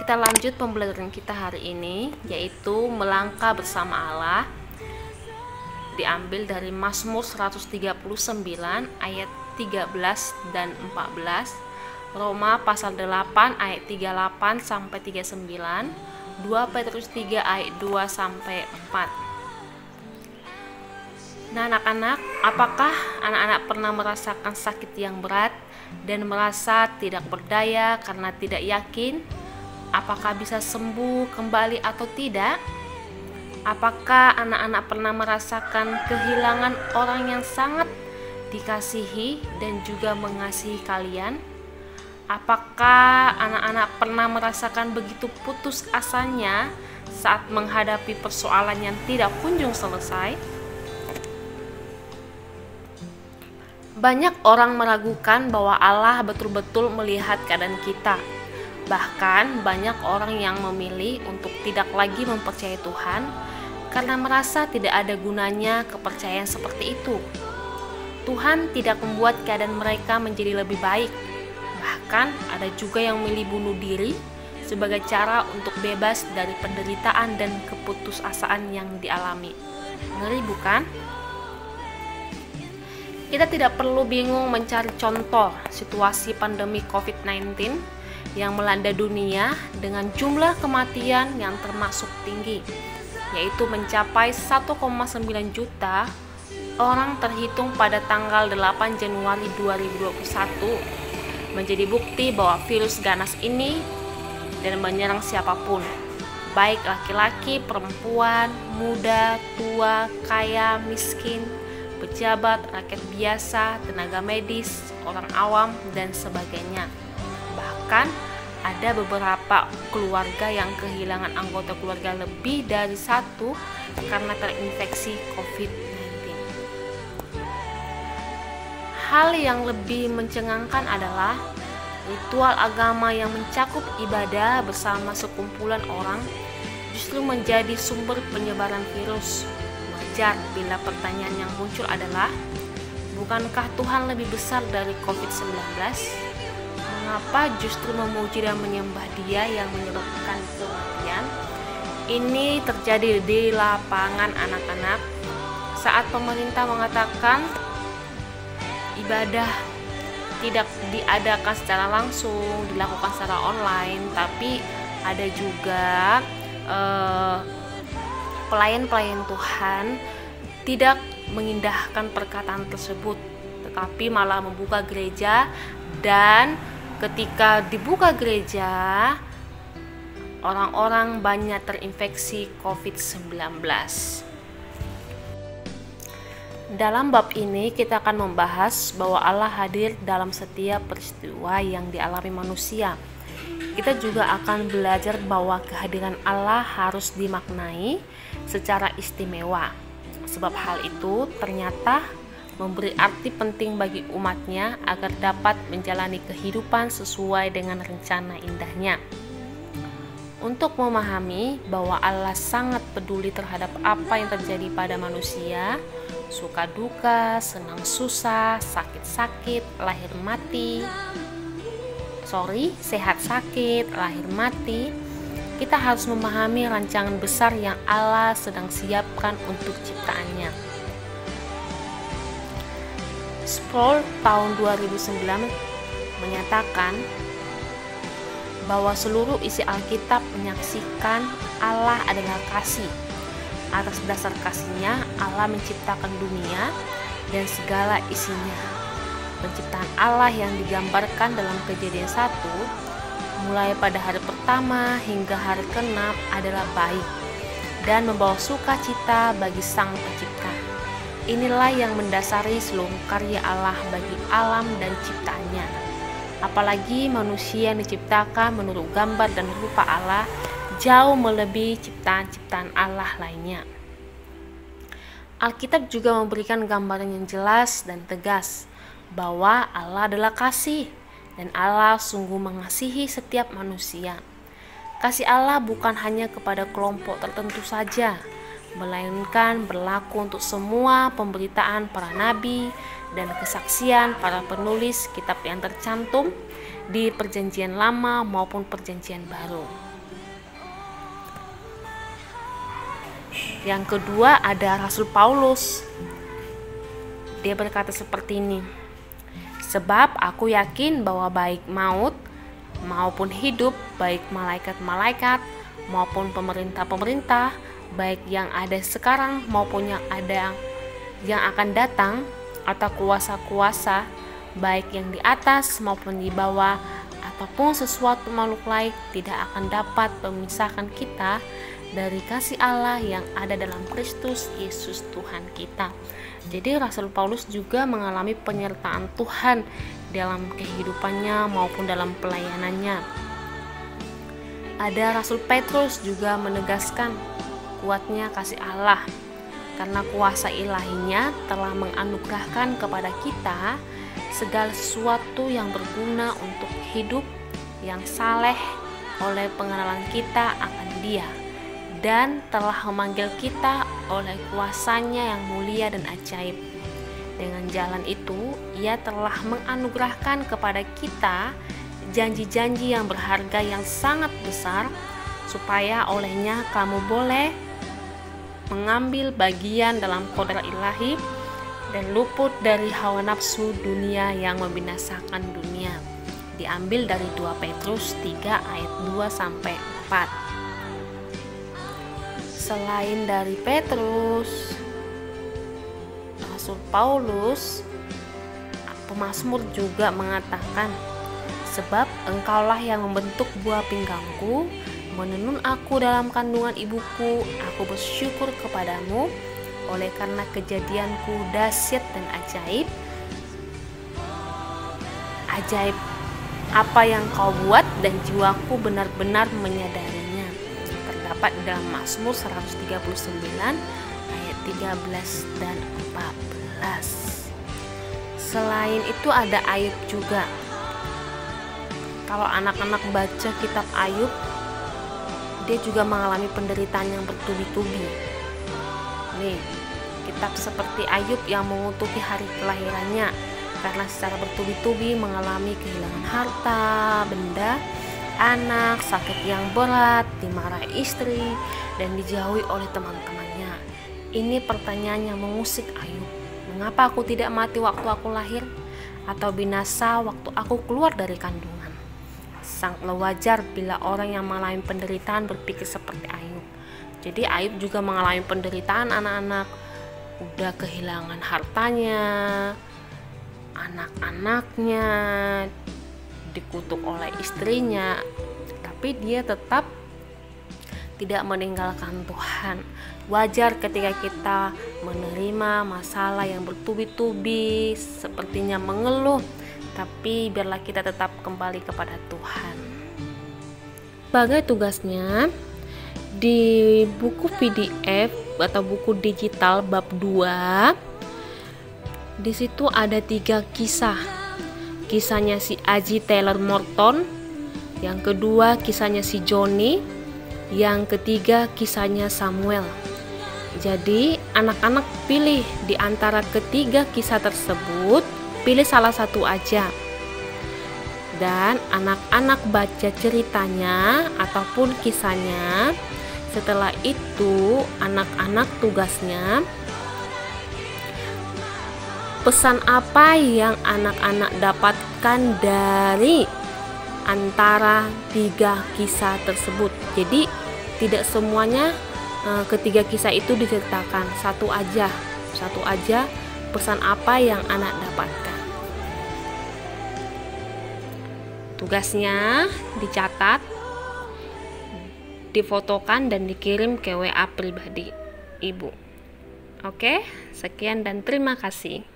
Kita lanjut pembelajaran kita hari ini, yaitu melangkah bersama Allah. Diambil dari Mazmur 139 ayat 13 dan 14, Roma pasal 8 ayat 38 sampai 39, 2 Petrus 3 ayat 2 sampai 4. Nah, anak-anak, apakah anak-anak pernah merasakan sakit yang berat dan merasa tidak berdaya karena tidak yakin apakah bisa sembuh kembali atau tidak? Apakah anak-anak pernah merasakan kehilangan orang yang sangat dikasihi dan juga mengasihi kalian? Apakah anak-anak pernah merasakan begitu putus asanya saat menghadapi persoalan yang tidak kunjung selesai? Banyak orang meragukan bahwa Allah betul-betul melihat keadaan kita. Bahkan banyak orang yang memilih untuk tidak lagi mempercayai Tuhan karena merasa tidak ada gunanya kepercayaan seperti itu. Tuhan tidak membuat keadaan mereka menjadi lebih baik. Bahkan ada juga yang memilih bunuh diri sebagai cara untuk bebas dari penderitaan dan keputusasaan yang dialami. Ngeri bukan? Kita tidak perlu bingung mencari contoh situasi pandemi COVID-19 yang melanda dunia dengan jumlah kematian yang termasuk tinggi, yaitu mencapai 1,9 juta orang terhitung pada tanggal 8 Januari 2021, menjadi bukti bahwa virus ganas ini dan menyerang siapapun, baik laki-laki, perempuan, muda, tua, kaya, miskin, pejabat, rakyat biasa, tenaga medis, orang awam, dan sebagainya. Bahkan ada beberapa keluarga yang kehilangan anggota keluarga lebih dari satu karena terinfeksi COVID-19. Hal yang lebih mencengangkan adalah ritual agama yang mencakup ibadah bersama sekumpulan orang justru menjadi sumber penyebaran virus. Wajar bila pertanyaan yang muncul adalah, bukankah Tuhan lebih besar dari COVID-19? Mengapa justru memuji dan menyembah Dia yang menyebabkan kematian? Ini terjadi di lapangan, anak-anak, saat pemerintah mengatakan ibadah tidak diadakan secara langsung, dilakukan secara online, tapi ada juga pelayan-pelayan Tuhan tidak mengindahkan perkataan tersebut, tetapi malah membuka gereja, dan ketika dibuka gereja, orang-orang banyak terinfeksi COVID-19. Dalam bab ini kita akan membahas bahwa Allah hadir dalam setiap peristiwa yang dialami manusia. Kita juga akan belajar bahwa kehadiran Allah harus dimaknai secara istimewa, sebab hal itu ternyata memberi arti penting bagi umatnya agar dapat menjalani kehidupan sesuai dengan rencana indahnya. Untuk memahami bahwa Allah sangat peduli terhadap apa yang terjadi pada manusia, suka duka, senang susah, sehat sakit, lahir mati, kita harus memahami rancangan besar yang Allah sedang siapkan untuk ciptaannya. Sproul tahun 2009 menyatakan bahwa seluruh isi Alkitab menyaksikan Allah adalah kasih. Atas dasar kasihnya Allah menciptakan dunia dan segala isinya. Penciptaan Allah yang digambarkan dalam Kejadian 1 mulai pada hari pertama hingga hari ke-6 adalah baik dan membawa sukacita bagi Sang Pencipta. Inilah yang mendasari seluruh karya Allah bagi alam dan ciptaannya. Apalagi manusia yang diciptakan menurut gambar dan rupa Allah jauh melebihi ciptaan-ciptaan Allah lainnya. Alkitab juga memberikan gambaran yang jelas dan tegas bahwa Allah adalah kasih dan Allah sungguh mengasihi setiap manusia. Kasih Allah bukan hanya kepada kelompok tertentu saja, melainkan berlaku untuk semua pemberitaan para nabi dan kesaksian para penulis kitab yang tercantum di Perjanjian Lama maupun Perjanjian Baru. Yang kedua ada Rasul Paulus. Dia berkata seperti ini, sebab aku yakin bahwa baik maut maupun hidup, baik malaikat-malaikat maupun pemerintah-pemerintah, baik yang ada sekarang maupun yang akan datang, atau kuasa-kuasa, baik yang di atas maupun di bawah, ataupun sesuatu makhluk lain, tidak akan dapat memisahkan kita dari kasih Allah yang ada dalam Kristus Yesus Tuhan kita. Jadi Rasul Paulus juga mengalami penyertaan Tuhan dalam kehidupannya maupun dalam pelayanannya. Ada Rasul Petrus juga menegaskan kuatnya kasih Allah, karena kuasa ilahinya telah menganugerahkan kepada kita segala sesuatu yang berguna untuk hidup yang saleh oleh pengenalan kita akan Dia, dan telah memanggil kita oleh kuasanya yang mulia dan ajaib. Dengan jalan itu, Ia telah menganugerahkan kepada kita janji-janji yang berharga yang sangat besar, supaya olehnya kamu boleh mengambil bagian dalam kodrat ilahi dan luput dari hawa nafsu dunia yang membinasakan dunia. Diambil dari 2 Petrus 3 ayat 2-4. Selain dari Petrus, Rasul Paulus, pemazmur juga mengatakan, sebab engkaulah yang membentuk buah pinggangku, menenun aku dalam kandungan ibuku, aku bersyukur kepadamu, oleh karena kejadianku dahsyat dan ajaib. Ajaib apa yang kau buat, dan jiwaku benar-benar menyadarinya. Terdapat dalam Mazmur 139 ayat 13 dan 14. Selain itu ada Ayub juga. Kalau anak-anak baca kitab Ayub, dia juga mengalami penderitaan yang bertubi-tubi. Nih, kitab seperti Ayub yang mengutuki hari kelahirannya, karena secara bertubi-tubi mengalami kehilangan harta, benda, anak, sakit yang berat, dimarahi istri, dan dijauhi oleh teman-temannya. Ini pertanyaan yang mengusik Ayub. Mengapa aku tidak mati waktu aku lahir, atau binasa waktu aku keluar dari kandungan? Sangatlah wajar bila orang yang mengalami penderitaan berpikir seperti Ayub. Jadi Ayub juga mengalami penderitaan anak-anak, udah kehilangan hartanya, anak-anaknya, dikutuk oleh istrinya, tapi dia tetap tidak meninggalkan Tuhan. Wajar ketika kita menerima masalah yang bertubi-tubi, sepertinya mengeluh, tapi biarlah kita tetap kembali kepada Tuhan. Sebagai tugasnya, di buku PDF atau buku digital bab 2, di situ ada 3 kisah. Kisahnya si Aji Taylor Morton, yang kedua kisahnya si Johnny, yang ketiga kisahnya Samuel. Jadi anak-anak pilih di antara ketiga kisah tersebut, pilih salah satu aja, dan anak-anak baca ceritanya ataupun kisahnya. Setelah itu anak-anak tugasnya, pesan apa yang anak-anak dapatkan dari antara 3 kisah tersebut. Jadi tidak semuanya ketiga kisah itu diceritakan, satu aja pesan apa yang anak dapatkan. Tugasnya dicatat, difotokan, dan dikirim ke WA pribadi Ibu. Oke, sekian dan terima kasih.